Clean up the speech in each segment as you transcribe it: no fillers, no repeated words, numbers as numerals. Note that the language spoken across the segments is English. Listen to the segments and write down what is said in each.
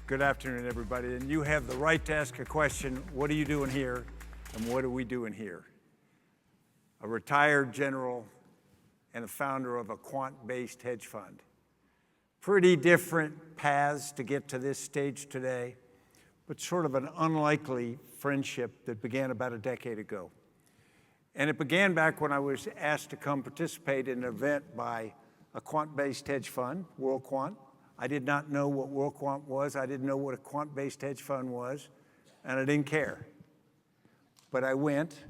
Good afternoon, everybody. And you have the right to ask a question. What are you doing here? And what are we doing here? A retired general and a founder of a quant-based hedge fund. Pretty different paths to get to this stage today, but sort of an unlikely friendship that began about a decade ago. And it began back when I was asked to come participate in an event by a quant-based hedge fund, WorldQuant. I did not know what WorldQuant was. I didn't know what a quant-based hedge fund was, and I didn't care. But I went,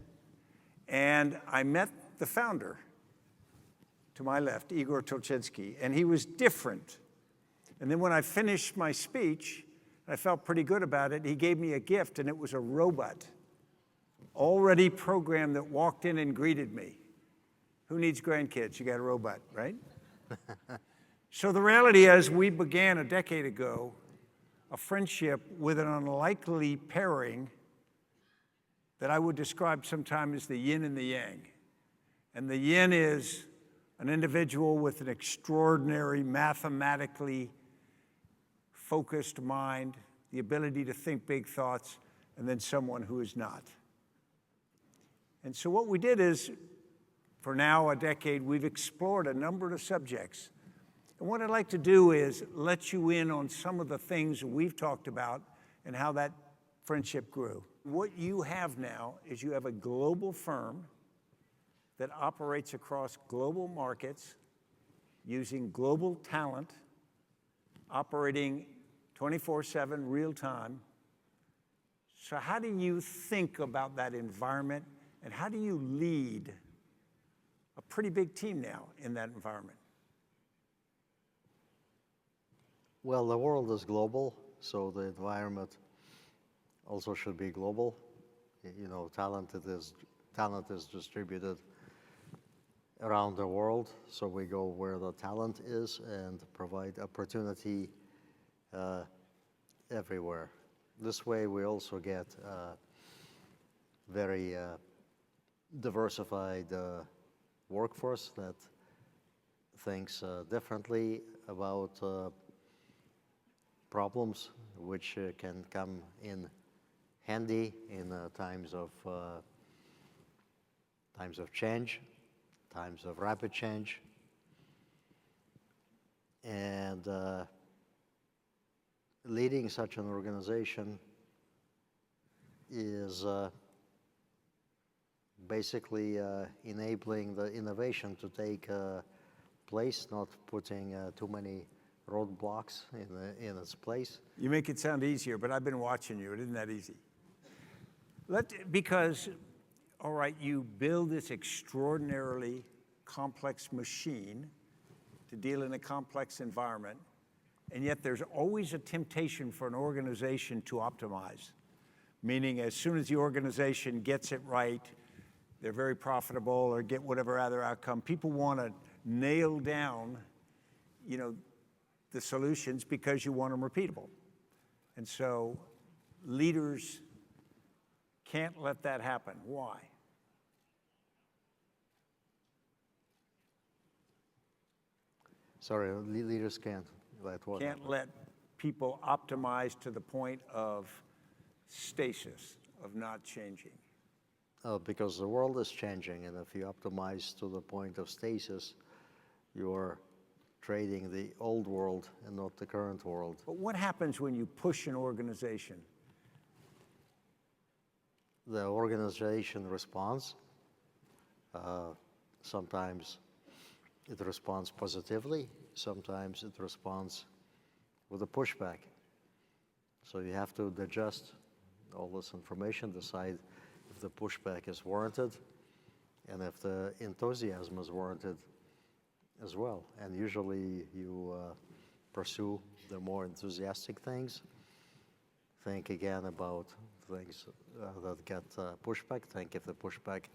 and I met the founder to my left, Igor Tulchinsky, and he was different. And then when I finished my speech, I felt pretty good about it. He gave me a gift, and it was a robot, already programmed, that walked in and greeted me. Who needs grandkids? You got a robot, right? So the reality is, we began a decade ago a friendship with an unlikely pairing that I would describe sometimes as the yin and the yang. And the yin is an individual with an extraordinary, mathematically focused mind, the ability to think big thoughts, and then someone who is not. And so what we did is, for now a decade, we've explored a number of subjects. And what I'd like to do is let you in on some of the things we've talked about and how that friendship grew. What you have now is you have a global firm that operates across global markets using global talent, operating 24/7 real time. So how do you think about that environment, and how do you lead a pretty big team now in that environment? Well, the world is global, so the environment also should be global. You know, talent is distributed around the world, so we go where the talent is and provide opportunity everywhere. This way, we also get very diversified workforce that thinks differently about problems, which can come in handy in times of change, times of rapid change, and leading such an organization is basically enabling the innovation to take place, not putting too many roadblocks in its place. You make it sound easier, but I've been watching you. It isn't that easy. Because, all right, you build this extraordinarily complex machine to deal in a complex environment, and yet there's always a temptation for an organization to optimize, meaning as soon as the organization gets it right, they're very profitable or get whatever other outcome. People want to nail down, the solutions because you want them repeatable. And so leaders can't let that happen. Why? Sorry, leaders can't let what? Can't let people optimize to the point of stasis, of not changing. Because the world is changing, and if you optimize to the point of stasis, you're trading the old world and not the current world. But what happens when you push an organization? The organization responds. Sometimes it responds positively. Sometimes it responds with a pushback. So you have to digest all this information, decide if the pushback is warranted, and if the enthusiasm is warranted as well. And usually you pursue the more enthusiastic things. Think again about things that get pushback. Think if the pushback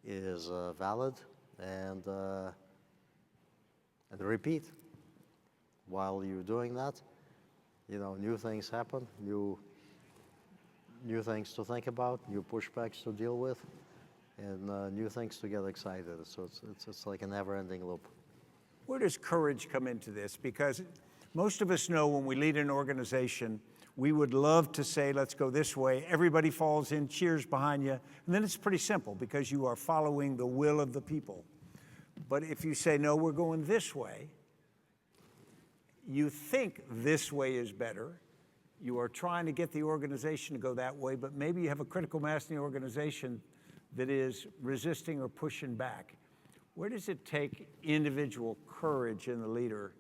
is valid, and repeat. While you're doing that, new things happen, new things to think about, new pushbacks to deal with, and new things to get excited. So it's like a never-ending loop. Where does courage come into this? Because Most of us know when we lead an organization, we would love to say, let's go this way. Everybody falls in, cheers behind you. And then it's pretty simple because you are following the will of the people. But if you say, no, we're going this way, you think this way is better. You are trying to get the organization to go that way, but maybe you have a critical mass in the organization that is resisting or pushing back. Where does it take individual courage in the leader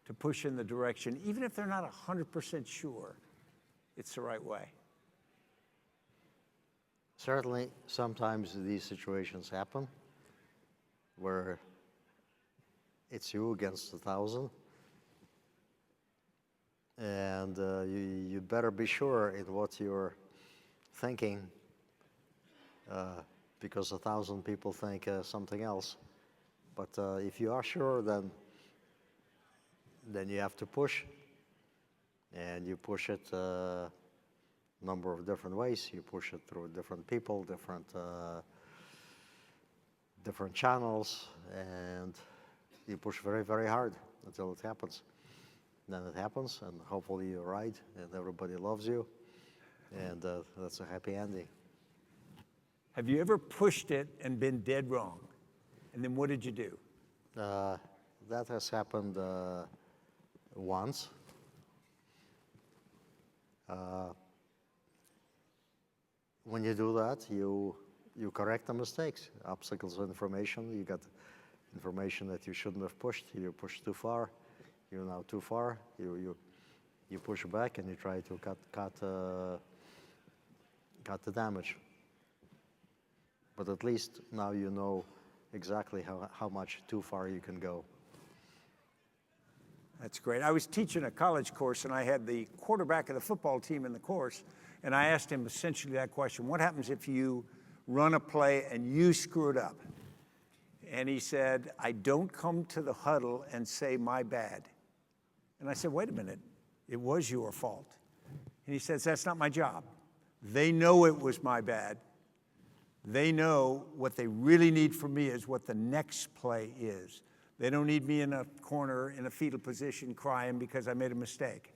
to push in the direction, even if they're not 100% sure it's the right way? Certainly, sometimes these situations happen where it's you against 1,000. And you better be sure in what you're thinking, because 1,000 people think something else. But if you are sure, then you have to push, and you push it a number of different ways. You push it through different people, different channels, and you push very, very hard until it happens. Then it happens, and hopefully you're right, and everybody loves you, and that's a happy ending. Have you ever pushed it and been dead wrong? And then what did you do? That has happened once. When you do that, you correct the mistakes. Obstacles of information, you got information that you shouldn't have pushed, you pushed too far. You're now too far. You push back and you try to cut the damage. But at least now you know exactly how much too far you can go. That's great. I was teaching a college course, and I had the quarterback of the football team in the course, and I asked him essentially that question: what happens if you run a play and you screw it up? And he said, I don't come to the huddle and say, my bad. And I said, wait a minute, it was your fault. And he says, that's not my job. They know it was my bad. They know what they really need from me is what the next play is. They don't need me in a corner in a fetal position crying because I made a mistake.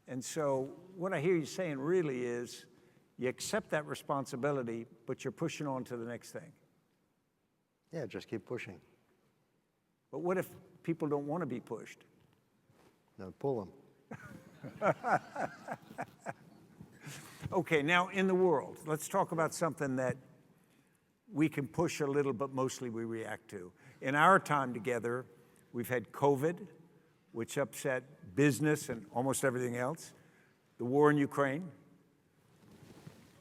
And so what I hear you saying really is you accept that responsibility, but you're pushing on to the next thing. Yeah, just keep pushing. But what if people don't want to be pushed? No, pull them. Okay, now in the world, let's talk about something that we can push a little, but mostly we react to. In our time together, we've had COVID, which upset business and almost everything else, the war in Ukraine,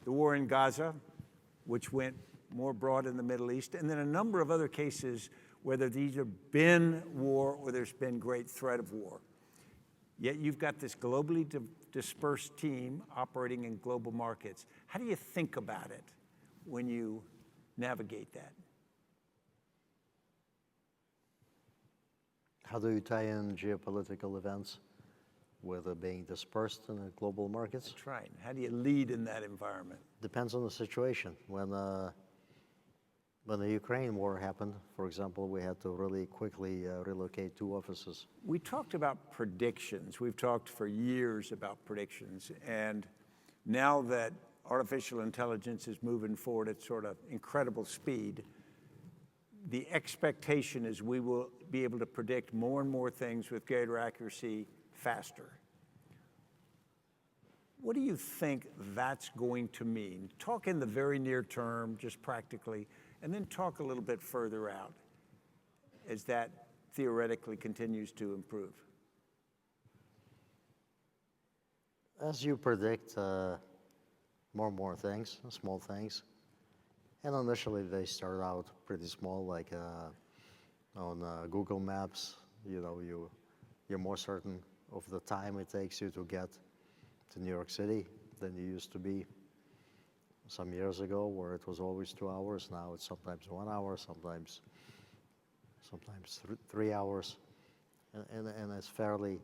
the war in Gaza, which went more broad in the Middle East, and then a number of other cases where there's either been war or there's been great threat of war. Yet you've got this globally dispersed team operating in global markets. How do you think about it when you navigate that? How do you tie in geopolitical events with being dispersed in the global markets? That's right. How do you lead in that environment? Depends on the situation. When the Ukraine war happened, for example, we had to really quickly relocate 2 offices. We talked about predictions. We've talked for years about predictions. And now that artificial intelligence is moving forward at sort of incredible speed, the expectation is we will be able to predict more and more things with greater accuracy faster. What do you think that's going to mean? Talk in the very near term, just practically, and then talk a little bit further out as that theoretically continues to improve. As you predict more and more things, small things, and initially they start out pretty small, like on Google Maps, you're more certain of the time it takes you to get to New York City than you used to be some years ago, where it was always 2 hours. Now it's sometimes 1 hour, sometimes 3 hours, and it's fairly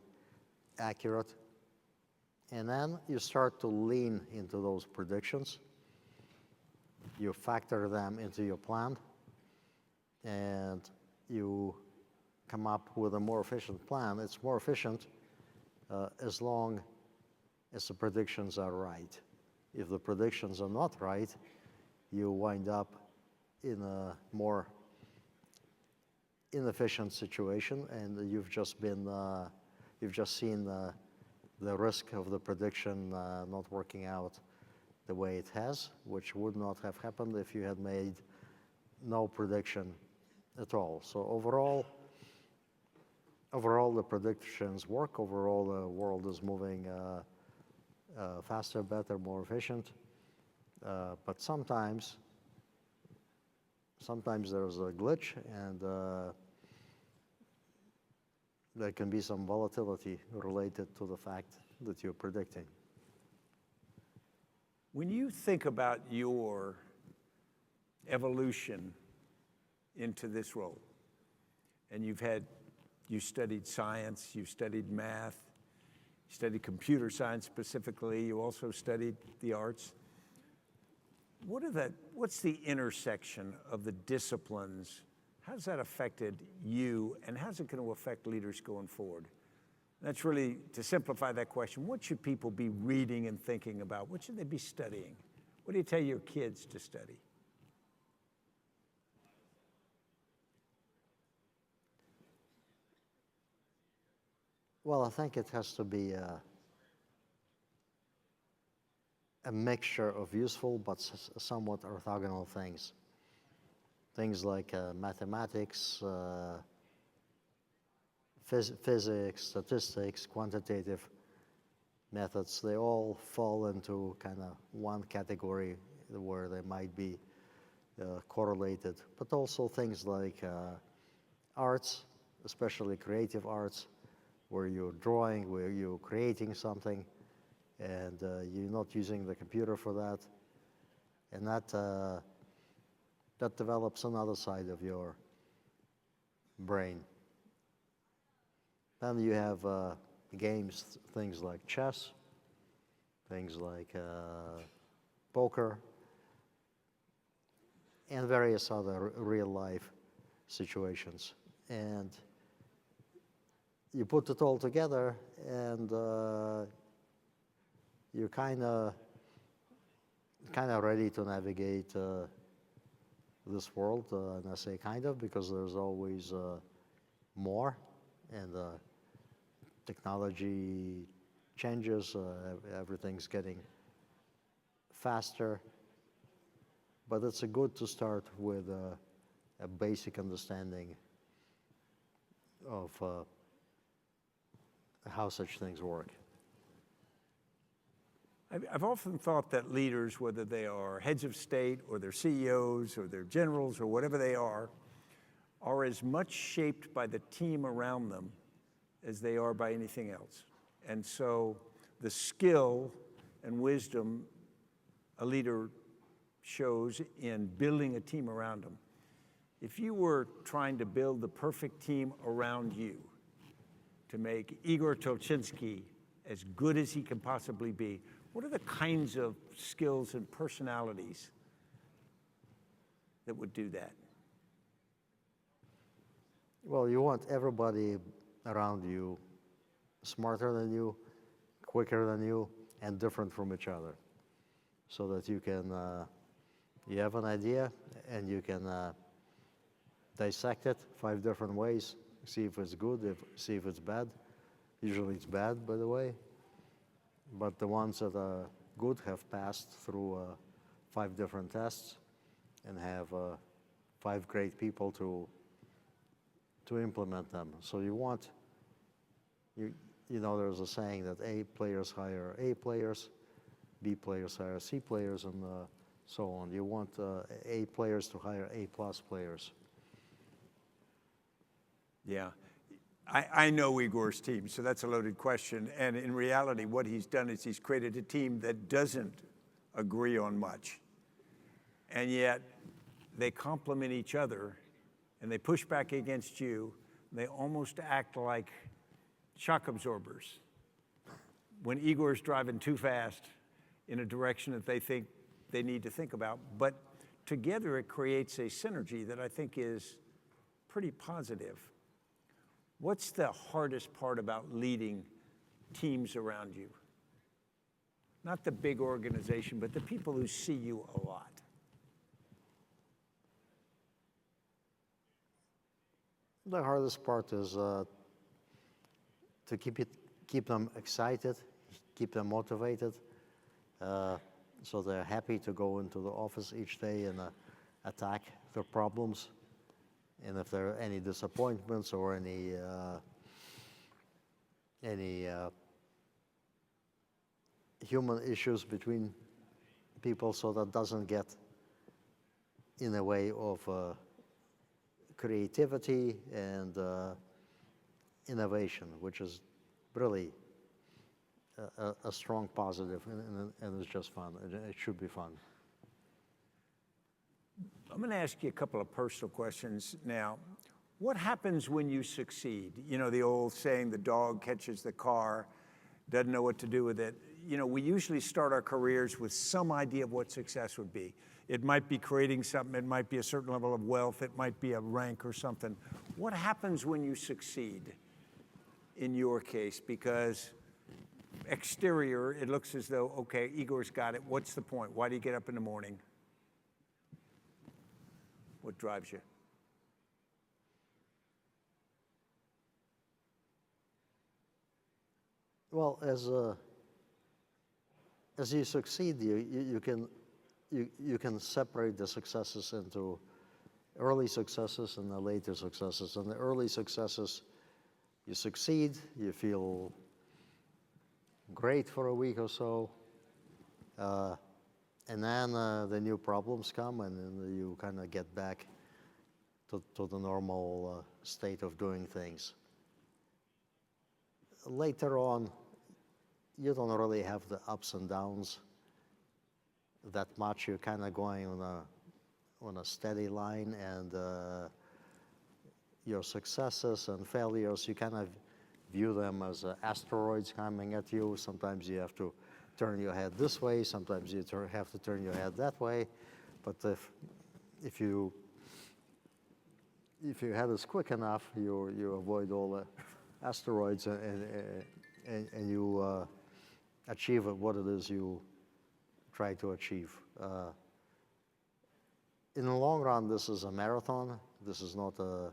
accurate. And then you start to lean into those predictions. You factor them into your plan, and you come up with a more efficient plan. It's more efficient as long as the predictions are right. If the predictions are not right, you wind up in a more inefficient situation, and you've just seen the risk of the prediction not working out the way it has, which would not have happened if you had made no prediction at all. So overall the predictions work. Overall, the world is moving faster, better, more efficient. But sometimes there's a glitch, and there can be some volatility related to the fact that you're predicting. When you think about your evolution into this role, and you studied science, you studied math, you studied computer science specifically, you also studied the arts. What's the intersection of the disciplines? How's that affected you, and how's it going to affect leaders going forward? That's really, to simplify that question, what should people be reading and thinking about? What should they be studying? What do you tell your kids to study? Well, I think it has to be a mixture of useful but somewhat orthogonal things. Things like mathematics, physics, statistics, quantitative methods, they all fall into kind of one category where they might be correlated. But also things like arts, especially creative arts, where you're drawing, where you're creating something, and you're not using the computer for that. And that develops another side of your brain. Then you have games, things like chess, things like poker, and various other real-life situations. And you put it all together, and you're kind of ready to navigate this world. And I say kind of because there's always more, and technology changes, everything's getting faster. But it's good to start with a basic understanding of how such things work. I've often thought that leaders, whether they are heads of state or they're CEOs or they're generals or whatever they are as much shaped by the team around them as they are by anything else. And so the skill and wisdom a leader shows in building a team around them. If you were trying to build the perfect team around you to make Igor Tulchinsky as good as he can possibly be, what are the kinds of skills and personalities that would do that? Well, you want everybody around you smarter than you, quicker than you, and different from each other, so that you can, you have an idea and you can dissect it 5 different ways, see if it's good, see if it's bad. Usually it's bad, by the way. But the ones that are good have passed through 5 different tests and have 5 great people to implement them. So you want, you know, there's a saying that A players hire A players, B players hire C players, and so on. You want A players to hire A+ players. Yeah. I know Igor's team, so that's a loaded question. And in reality, what he's done is he's created a team that doesn't agree on much. And yet, they complement each other, and they push back against you. They almost act like shock absorbers. When Igor's driving too fast in a direction that they think they need to think about, but together it creates a synergy that I think is pretty positive. What's the hardest part about leading teams around you? Not the big organization, but the people who see you a lot. The hardest part is to keep them excited, keep them motivated, so they're happy to go into the office each day and attack their problems. And if there are any disappointments or any human issues between people, so that doesn't get in the way of creativity and innovation, which is really a strong positive, and it's just fun. It should be fun. I'm going to ask you a couple of personal questions now. What happens when you succeed? You know, the old saying, the dog catches the car, doesn't know what to do with it. You know, we usually start our careers with some idea of what success would be. It might be creating something, it might be a certain level of wealth, it might be a rank or something. What happens when you succeed in your case? Because exterior, it looks as though, okay, Igor's got it. What's the point? Why do you get up in the morning? What drives you? Well, as you succeed, you can separate the successes into early successes and the later successes. And the early successes, you succeed, you feel great for a week or so, and then the new problems come, and then you kind of get back to the normal state of doing things. Later on, you don't really have the ups and downs that much. You're kind of going on a steady line, and your successes and failures, you kind of view them as asteroids coming at you. Sometimes you have to turn your head this way, sometimes you have to turn your head that way. But if your head is quick enough, you avoid all the asteroids, and you achieve what it is you try to achieve. In the long run, this is a marathon. This is not a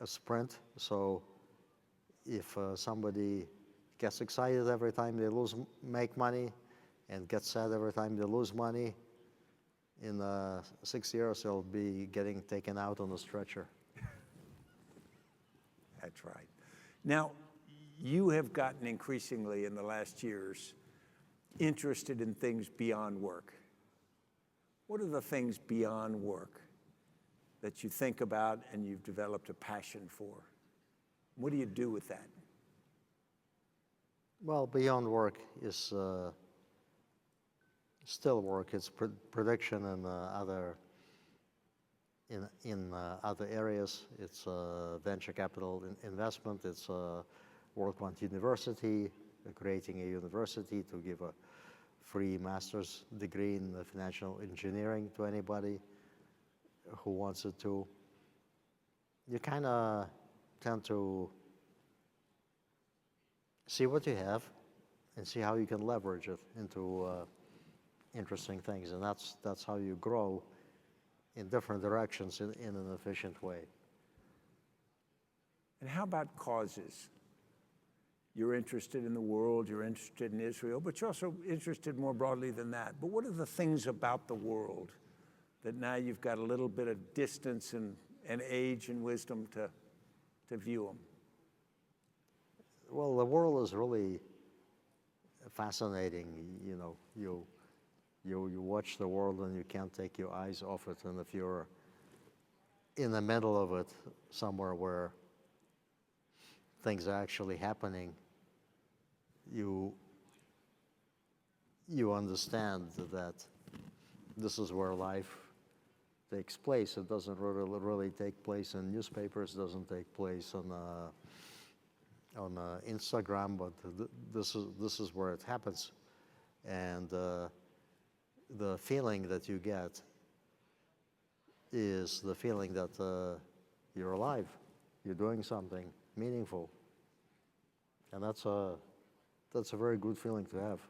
sprint. So if somebody gets excited every time they make money, and gets sad every time they lose money, in 6 years they'll be getting taken out on a stretcher. That's right. Now, you have gotten increasingly in the last years interested in things beyond work. What are the things beyond work that you think about and you've developed a passion for? What do you do with that? Well, beyond work is still work. It's prediction and in other areas. It's venture capital investment. It's WorldQuant University, creating a university to give a free master's degree in financial engineering to anybody who wants it to. You kind of tend to see what you have and see how you can leverage it into interesting things, and that's how you grow in different directions in an efficient way. And how about causes? You're interested in the world, you're interested in Israel, but you're also interested more broadly than that. But what are the things about the world that now you've got a little bit of distance and age and wisdom to view them? Well, the world is really fascinating. You know, you watch the world and you can't take your eyes off it. And if you're in the middle of it, somewhere where things are actually happening, you understand that this is where life takes place. It doesn't really take place in newspapers. It doesn't take place on Instagram, but this is where it happens, and the feeling that you get is the feeling that you're alive. you're doing something meaningful. And that's a very good feeling to have.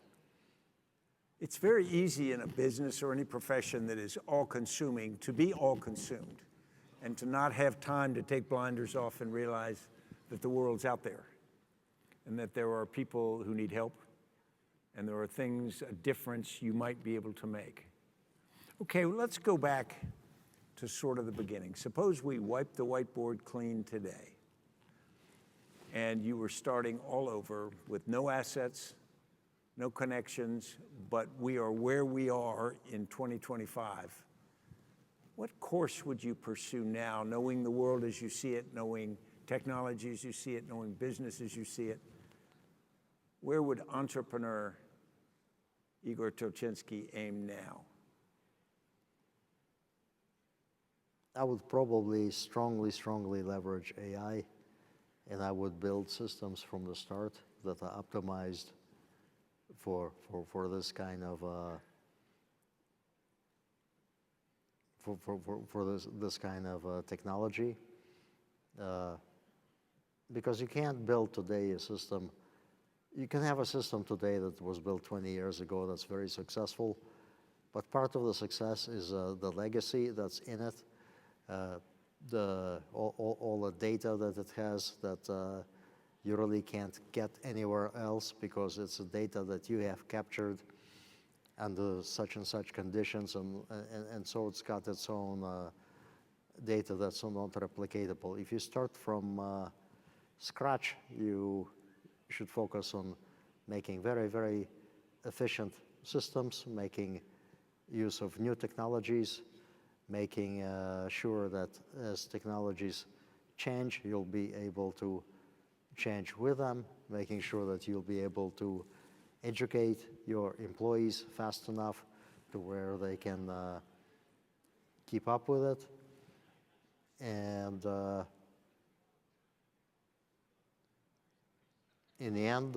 It's very easy in a business or any profession that is all-consuming to be all-consumed and to not have time to take blinders off and realize that the world's out there and that there are people who need help and there are things, a difference you might be able to make. Okay, well, let's go back to sort of the beginning. Suppose we wipe the whiteboard clean today and you were starting all over with no assets, no connections, but we are where we are in 2025. What course would you pursue now, knowing the world as you see it, knowing technology as you see it, knowing business as you see it? Where would entrepreneur Igor Tulchinsky aim now? I would probably strongly leverage AI, and I would build systems from the start that are optimized for this kind of this kind of technology, because you can't build today a system. You can have a system today that was built 20 years ago that's very successful, but part of the success is the legacy that's in it, all the data that it has that you really can't get anywhere else because it's the data that you have captured under such and such conditions, and so it's got its own data that's not replicatable. If you start from scratch, you should focus on making very efficient systems, making use of new technologies, making sure that as technologies change, you'll be able to change with them, making sure that you'll be able to educate your employees fast enough to where they can keep up with it. And in the end,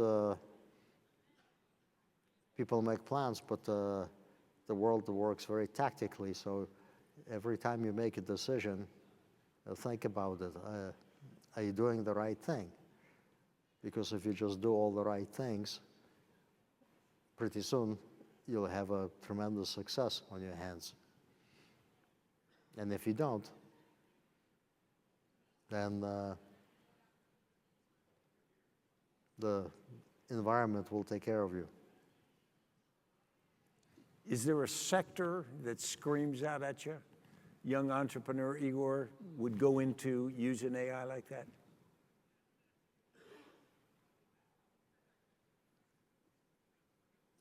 people make plans, but the world works very tactically. So every time you make a decision, think about it. Are you doing the right thing? Because if you just do all the right things, pretty soon you'll have a tremendous success on your hands. And if you don't, then the environment will take care of you. Is there a sector that screams out at you? Young entrepreneur Igor would go into using AI like that?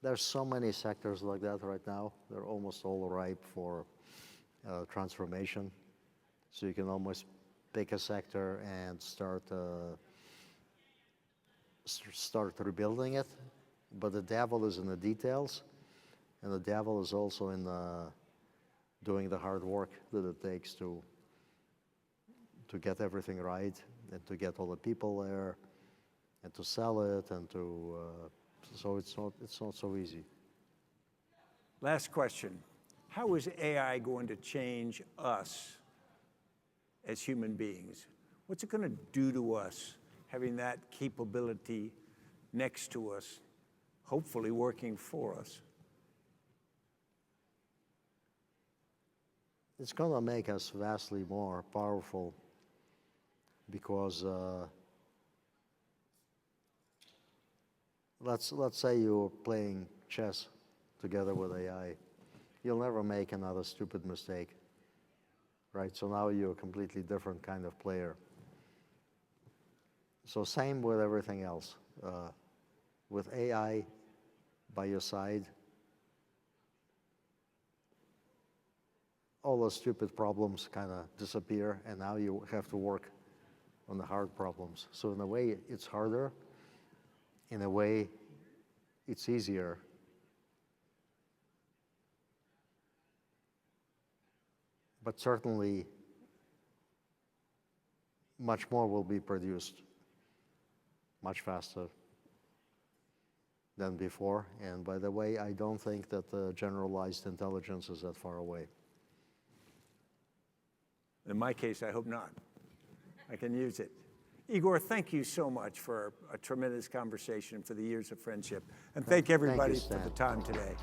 There's so many sectors like that right now. They're almost all ripe for transformation. So you can almost pick a sector and start rebuilding it. But the devil is in the details, and the devil is also in doing the hard work that it takes to get everything right, and to get all the people there, and to sell it, and to so it's not so easy. Last question. How is AI going to change us as human beings? What's it going to do to us, having that capability next to us, hopefully working for us? It's going to make us vastly more powerful because let's say you're playing chess together with AI. You'll never make another stupid mistake, right? So now you're a completely different kind of player. So same with everything else. With AI by your side, all the stupid problems kind of disappear, and now you have to work on the hard problems. So in a way, it's harder. In a way, it's easier. But certainly, much more will be produced much faster than before. And by the way, I don't think that the generalized intelligence is that far away. In my case, I hope not. I can use it. Igor, thank you so much for a tremendous conversation, for the years of friendship. And thank everybody for the time today.